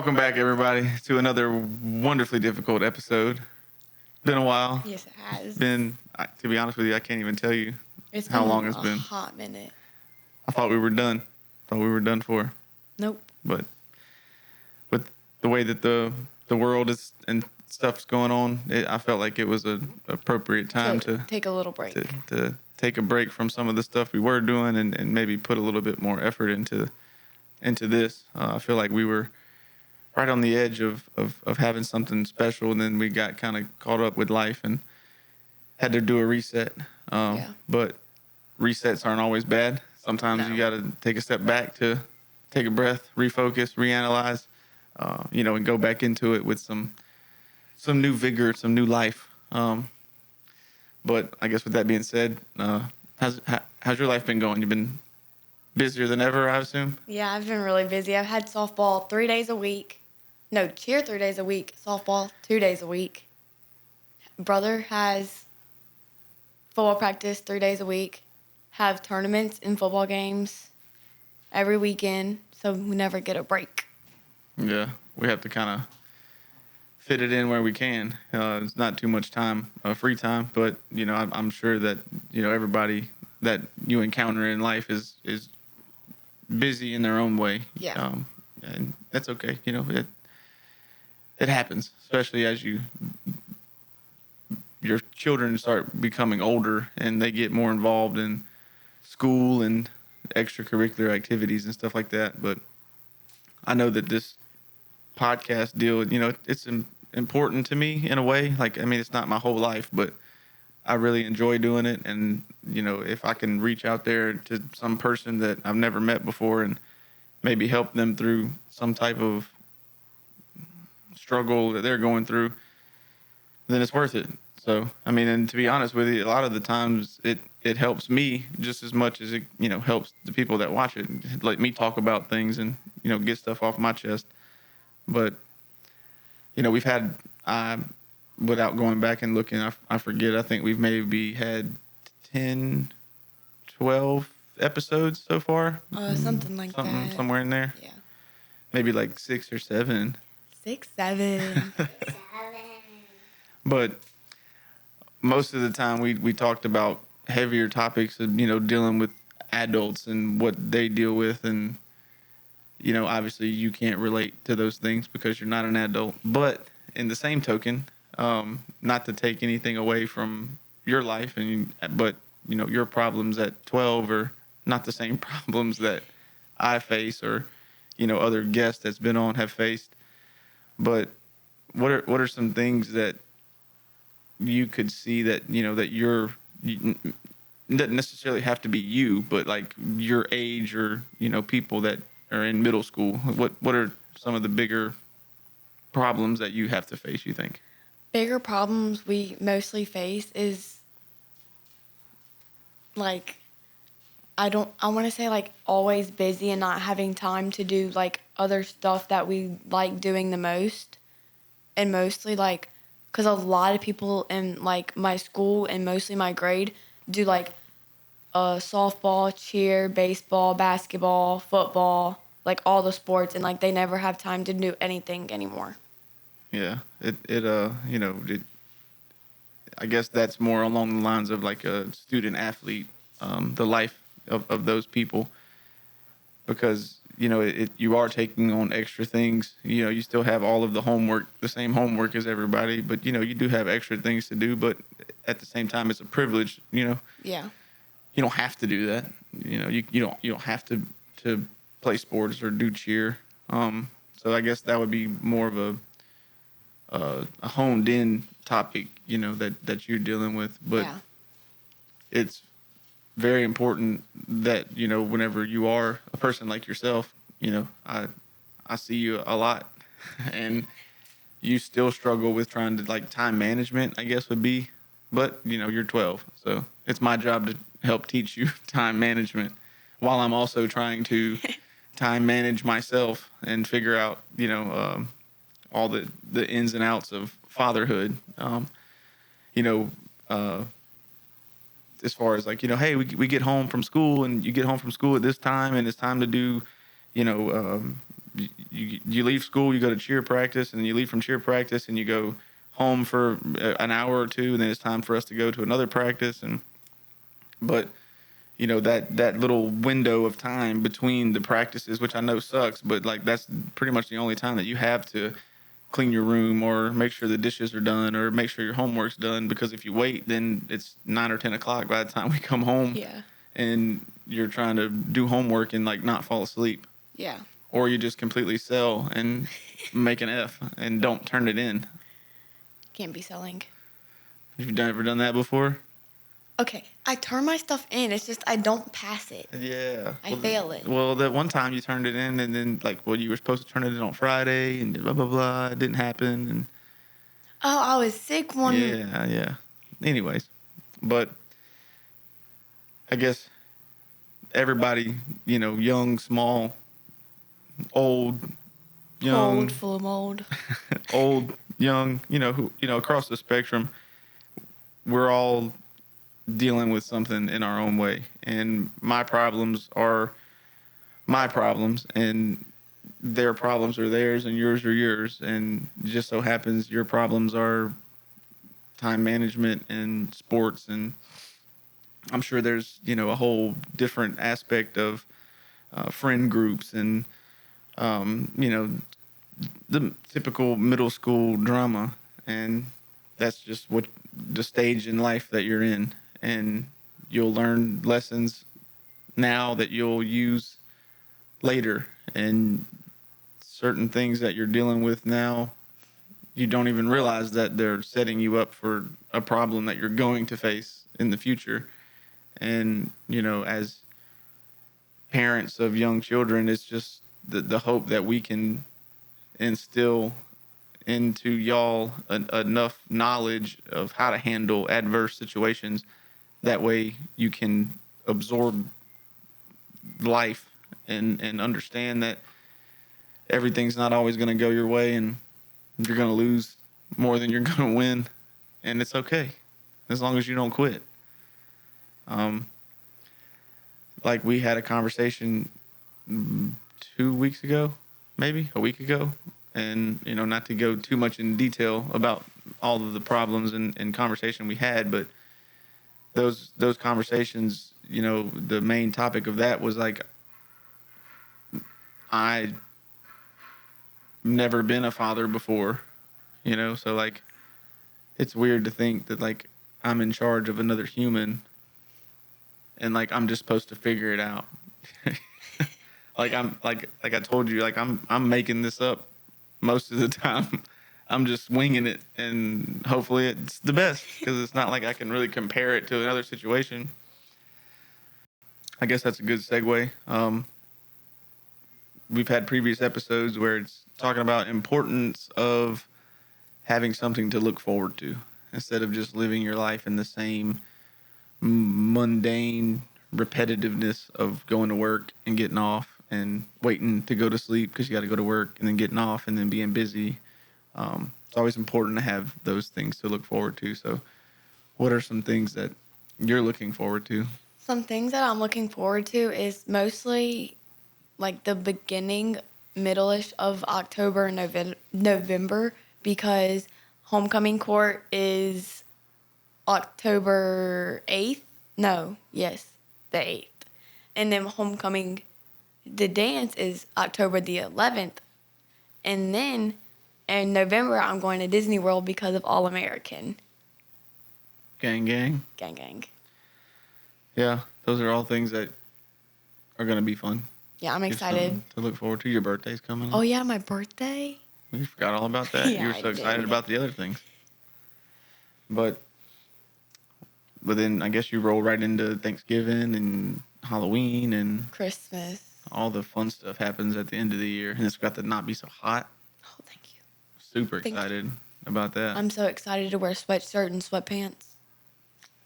Welcome back, everybody, to another wonderfully difficult episode. Been a while. Yes, it has. To be honest with you, I can't even tell you how long it's been. A hot minute. I thought we were done. Thought we were done for. Nope. But with the way that the world is and stuff's going on, I felt like it was an appropriate time to take a little break. To take a break from some of the stuff we were doing and maybe put a little bit more effort into this. I feel like we were right on the edge of having something special, and then we got kind of caught up with life and had to do a reset. But resets aren't always bad. Sometimes you got to take a step back to take a breath, refocus, reanalyze, and go back into it with some new vigor, some new life. But I guess with that being said, how's your life been going? You've been busier than ever, I assume? Yeah, I've been really busy. I've had softball 3 days a week. No, cheer 3 days a week. Softball 2 days a week. Brother has football practice 3 days a week. Have tournaments and football games every weekend, so we never get a break. Yeah, we have to kind of fit it in where we can. It's not too much time, free time, but I'm sure that everybody that you encounter in life is busy in their own way. Yeah. And that's okay. It happens, especially as your children start becoming older and they get more involved in school and extracurricular activities and stuff like that. But I know that this podcast deal, it's important to me in a way. Like, I mean, it's not my whole life, but I really enjoy doing it. And, if I can reach out there to some person that I've never met before and maybe help them through some type of struggle that they're going through, then it's worth it. So, I mean, and to be honest with you, a lot of the times it helps me just as much as it, helps the people that watch it. Let me talk about things and, get stuff off my chest. But, we've had, without going back and looking, I forget, I think we've maybe had 10, 12 episodes so far. Something like that. Somewhere in there. Yeah. Maybe like 6 or 7. 6, 7. But most of the time we talked about heavier topics of, dealing with adults and what they deal with. And, obviously you can't relate to those things because you're not an adult. But in the same token, not to take anything away from your life, but your problems at 12 are not the same problems that I face or, other guests that's been on have faced. But what are some things that you could see that, that you doesn't necessarily have to be you, but like your age or, people that are in middle school? What are some of the bigger problems that you have to face, you think? Bigger problems we mostly face is like, I want to say like always busy and not having time to do like other stuff that we like doing the most. And mostly like, because a lot of people in like my school and mostly my grade do like softball, cheer, baseball, basketball, football, like all the sports, and like they never have time to do anything anymore. Yeah, I guess that's more along the lines of like a student athlete, the life of those people, because you are taking on extra things. You still have all of the homework, the same homework as everybody, but you do have extra things to do. But at the same time, it's a privilege. Yeah. You don't have to do that. You don't have to play sports or do cheer. So I guess that would be more of a honed in topic, that you're dealing with. But it's very important that, whenever you are a person like yourself, I see you a lot and you still struggle with trying to like time management, I guess would be, but you're 12. So it's my job to help teach you time management while I'm also trying to time manage myself and figure out, all the ins and outs of fatherhood. As far as like, hey, we get home from school and you get home from school at this time and it's time to do, you leave school, you go to cheer practice, and then you leave from cheer practice, and you go home for an hour or two, and then it's time for us to go to another practice. But that little window of time between the practices, which I know sucks, but like that's pretty much the only time that you have to clean your room or make sure the dishes are done or make sure your homework's done. Because if you wait, then it's 9 or 10 o'clock by the time we come home. Yeah. And you're trying to do homework and like not fall asleep. Yeah. Or you just completely sell and make an F and don't turn it in. Can't be selling. Have you ever done that before? Okay, I turn my stuff in. It's just I don't pass it. Yeah. I fail it. Well, that one time you turned it in, and then you were supposed to turn it in on Friday, and blah blah blah. It didn't happen, and Oh, I was sick one. yeah. Anyways, but I guess everybody, young, small, old, young, Old, full of mold. old, young, across the spectrum, we're all dealing with something in our own way. And my problems are my problems, and their problems are theirs, and yours are yours. And it just so happens your problems are time management and sports. And I'm sure there's, a whole different aspect of friend groups and, the typical middle school drama. And that's just what the stage in life that you're in. And you'll learn lessons now that you'll use later. And certain things that you're dealing with now, you don't even realize that they're setting you up for a problem that you're going to face in the future. And, as parents of young children, it's just the hope that we can instill into y'all enough knowledge of how to handle adverse situations. That way you can absorb life and understand that everything's not always going to go your way, and you're going to lose more than you're going to win. And it's okay as long as you don't quit. Like we had a conversation 2 weeks ago, maybe a week ago. And, not to go too much in detail about all of the problems and conversation we had, but those conversations, the main topic of that was like, I never been a father before, so like, it's weird to think that like I'm in charge of another human and like I'm just supposed to figure it out. Like I'm like I told you, like I'm making this up most of the time. I'm just winging it, and hopefully it's the best, because it's not like I can really compare it to another situation. I guess that's a good segue. We've had previous episodes where it's talking about importance of having something to look forward to instead of just living your life in the same mundane repetitiveness of going to work and getting off and waiting to go to sleep because you got to go to work and then getting off and then being busy. It's always important to have those things to look forward to. So what are some things that you're looking forward to? Some things that I'm looking forward to is mostly like the beginning, middle-ish of October and November, because homecoming court is October 8th. No, yes, the 8th. And then homecoming, the dance is October the 11th. And then in November, I'm going to Disney World because of All American. Gang, gang. Gang, gang. Yeah, those are all things that are going to be fun. Yeah, I'm Give excited. something to look forward to. Your birthday's coming up. Oh, yeah, my birthday? You forgot all about that. Yeah, You were so excited about the other things. But then I guess you roll right into Thanksgiving and Halloween and Christmas. all the fun stuff happens at the end of the year. And it's got to not be so hot. Oh, thank you. Super excited about that. I'm so excited to wear a sweatshirt and sweatpants.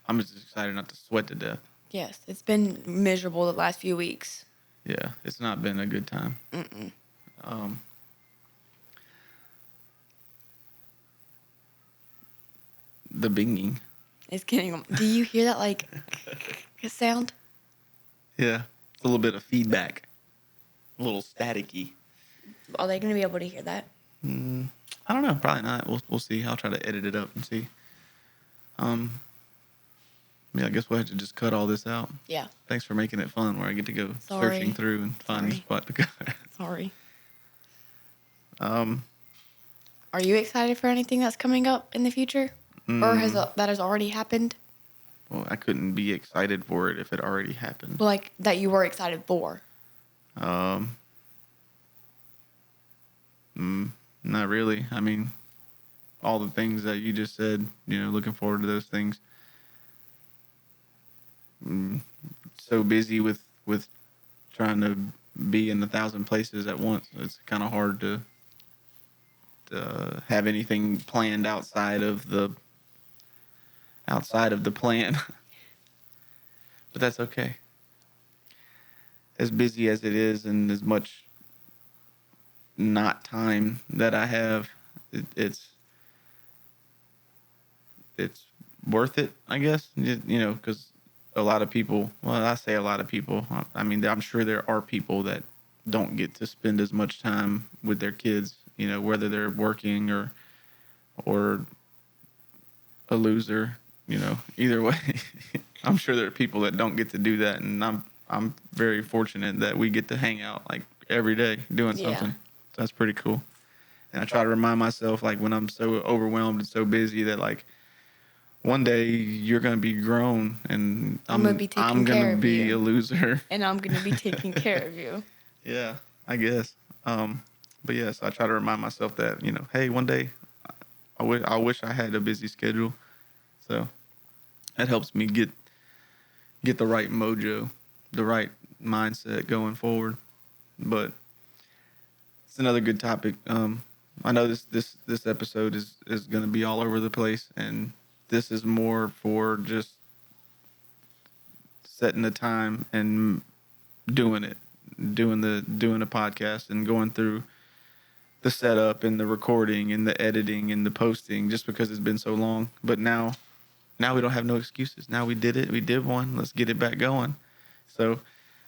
I'm just excited not to sweat to death. Yes, it's been miserable the last few weeks. Yeah, it's not been a good time. The binging. It's getting... Do you hear that, like, sound? Yeah, it's a little bit of feedback. A little staticky. Are they going to be able to hear that? I don't know. Probably not. We'll see. I'll try to edit it up and see. Yeah, I guess we'll have to just cut all this out. Yeah. Thanks for making it fun where I get to go Sorry. searching through and finding a spot to go. Sorry. Are Are you excited for anything that's coming up in the future? Or that has already happened? Well, I couldn't be excited for it if it already happened. Well, like, that you were excited for? Not really. I mean, all the things that you just said, looking forward to those things. So busy with trying to be in 1,000 places at once. It's kind of hard to have anything planned outside of the plan. But that's okay. As busy as it is and as much not time that I have, it's worth it, I guess. Because a lot of people, well, I say a lot of people, I mean, I'm sure there are people that don't get to spend as much time with their kids, whether they're working or a loser, either way. I'm sure there are people that don't get to do that, and I'm very fortunate that we get to hang out like every day doing something. So that's pretty cool. And I try to remind myself, like, when I'm so overwhelmed and so busy, that like one day you're gonna be grown and I'm gonna be a loser, and I'm gonna be taking care of you. Yeah, I guess. But yes, I try to remind myself that, hey, one day I wish I had a busy schedule. So that helps me get the right mojo, the right mindset going forward. But it's another good topic. I know this episode is going to be all over the place, and this is more for just setting the time and doing it, doing a podcast and going through the setup and the recording and the editing and the posting, just because it's been so long. But now we don't have no excuses. Now we did it. We did one. Let's get it back going. So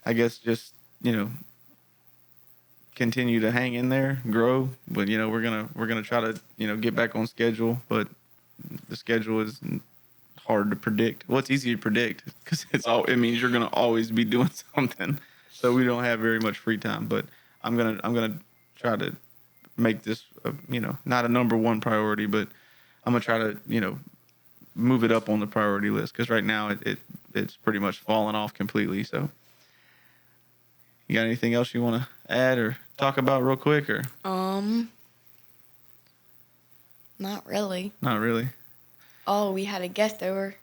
I guess just, continue to hang in there, grow. But, we're going to try to, get back on schedule. But the schedule is hard to predict. Well, it's easy to predict because it means you're going to always be doing something. So we don't have very much free time. But I'm going to try to make this, not a number one priority, but I'm going to try to, move it up on the priority list, because right now it's pretty much fallen off completely. So you got anything else you want to add or talk about real quick, or not really. Not really. Oh, we had a guest over.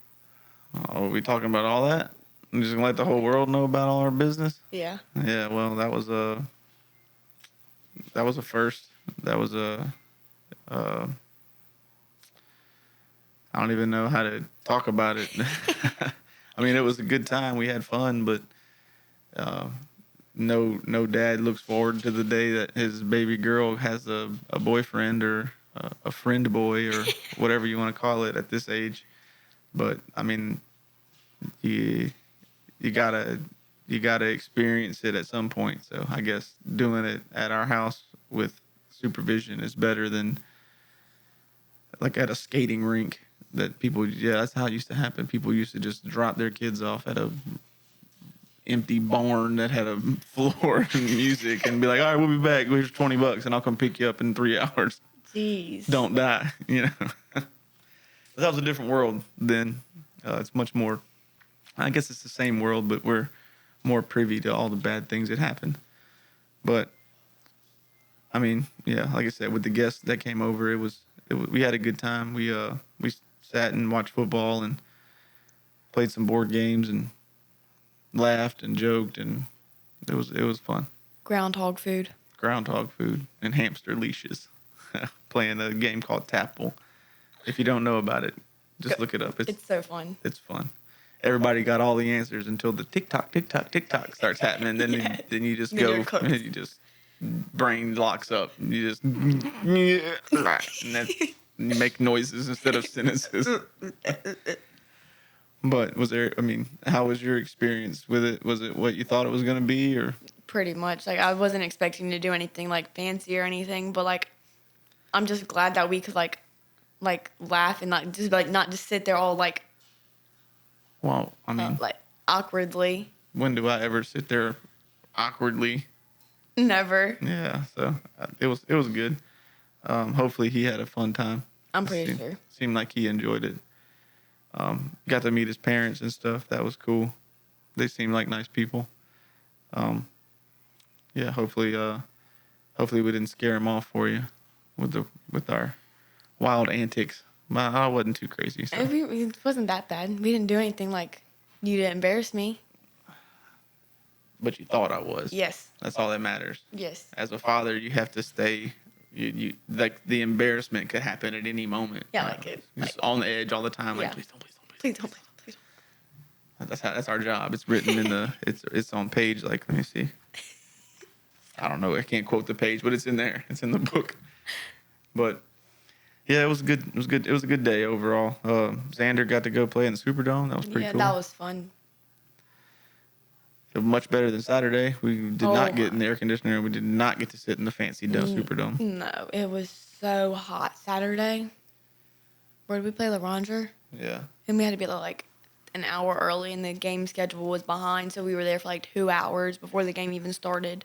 Oh, are we talking about all that? I'm just gonna let the whole world know about all our business? Yeah. Yeah, well, that was a first. That was I don't even know how to talk about it. I mean, it was a good time. We had fun, but no dad looks forward to the day that his baby girl has a boyfriend or a friend boy or whatever you want to call it at this age. But I mean, you gotta experience it at some point. So I guess doing it at our house with supervision is better than like at a skating rink. That people, that's how it used to happen. People used to just drop their kids off at a empty barn that had a floor and music and be like, all right, we'll be back. Here's $20 and I'll come pick you up in 3 hours. Jeez. Don't die, But that was a different world then. It's much more, I guess it's the same world, but we're more privy to all the bad things that happened. But, I mean, yeah, like I said, with the guests that came over, we had a good time. We sat and watched football and played some board games and laughed and joked, and it was fun. Groundhog food And hamster leashes. Playing a game called Tapple. If you don't know about it, just look it up. It's so fun. It's fun. Everybody got all the answers until the tick tock starts happening. Then then you just go and you just brain locks up. You just and you make noises instead of sentences. But how was your experience with it? Was it what you thought it was going to be, or? Pretty much. Like, I wasn't expecting to do anything, like, fancy or anything, but, like, I'm just glad that we could, like laugh and, like, just, like, not just sit there all, like, Well, I mean, like, awkwardly. when do I ever sit there awkwardly? Never. Yeah, so it was good. Hopefully he had a fun time. I'm pretty sure. Seemed like he enjoyed it. Got to meet his parents and stuff. That was cool. They seemed like nice people. Yeah, hopefully we didn't scare him off for you with our wild antics. But I wasn't too crazy. So. It wasn't that bad. We didn't do anything like you to embarrass me. But you thought I was. Yes. That's all that matters. Yes. As a father, you have to stay. You like the embarrassment could happen at any moment. Yeah, like it. Just on the edge all the time. Like, Yeah. please don't. Please don't. That's our job. It's written in the. It's on page. Like, let me see. I don't know. I can't quote the page, but it's in there. It's in the book. But yeah, it was good. It was good. It was a good day overall. Xander got to go play in the Superdome. That was pretty cool. Yeah, that was fun. Much better than Saturday. We did not get in the air conditioner. We did not get to sit in the fancy Superdome. No, it was so hot Saturday. Where did we play? La Ranger? Yeah. And we had to be there like an hour early, and the game schedule was behind, so we were there for like 2 hours before the game even started.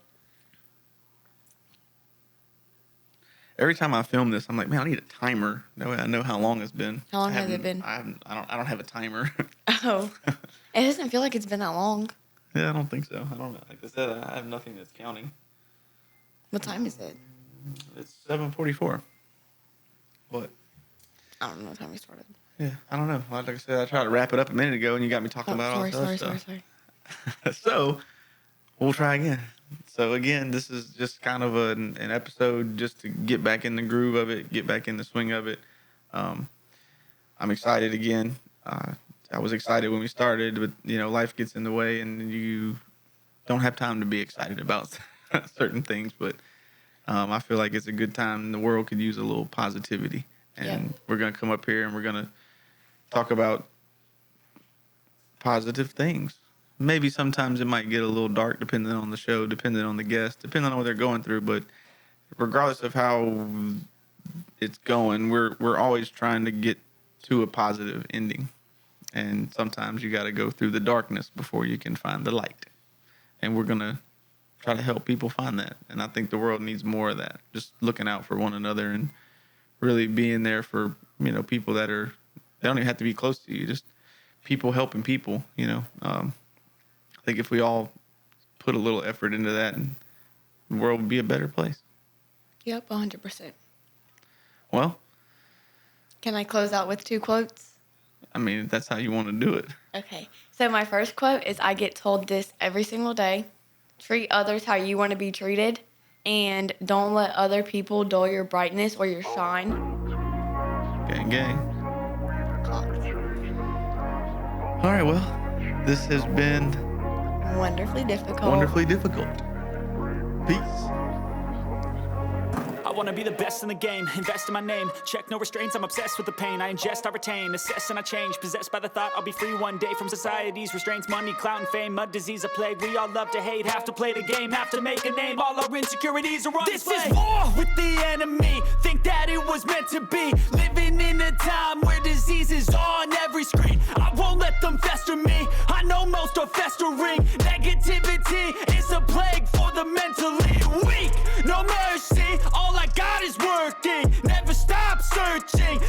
Every time I film this, I'm like, man, I need a timer. That way I know how long it's been. How long has it been? I don't have a timer. Oh. It doesn't feel like it's been that long. Yeah, I don't think so. I don't know. Like I said, I have nothing that's counting. What time is it? It's 7:44. What? I don't know what time we started. Yeah, I don't know. Like I said, I tried to wrap it up a minute ago, and you got me talking about all this stuff. Sorry. So, we'll try again. So, again, this is just kind of an episode just to get back in the groove of it, get back in the swing of it. I'm excited again. I was excited when we started, but, life gets in the way, and you don't have time to be excited about certain things. But I feel like it's a good time. The world could use a little positivity. And we're going to come up here, and we're going to talk about positive things. Maybe sometimes it might get a little dark depending on the show, depending on the guest, depending on what they're going through. But regardless of how it's going, we're always trying to get to a positive ending. And sometimes you got to go through the darkness before you can find the light. And we're going to try to help people find that. And I think the world needs more of that. Just looking out for one another and really being there for, people that they don't even have to be close to you. Just people helping people, I think if we all put a little effort into that, and the world would be a better place. Yep, 100%. Well. Can I close out with 2 quotes? I mean, if that's how you want to do it. Okay. So my first quote is, I get told this every single day. Treat others how you want to be treated, and don't let other people dull your brightness or your shine. Gang, gang. All right, well, this has been Wonderfully difficult. Peace. I wanna be the best in the game, invest in my name, check no restraints, I'm obsessed with the pain, I ingest, I retain, assess and I change, possessed by the thought I'll be free one day from society's restraints, money, clout and fame, mud, disease, a plague, we all love to hate, have to play the game, have to make a name, all our insecurities are on display. This is war with the enemy, think that it was meant to be, living in a time where disease is on every screen, I won't let them fester me, I know most are festering, negativity is a plague for the mentally weak, no mercy, all I got is working, never stop searching,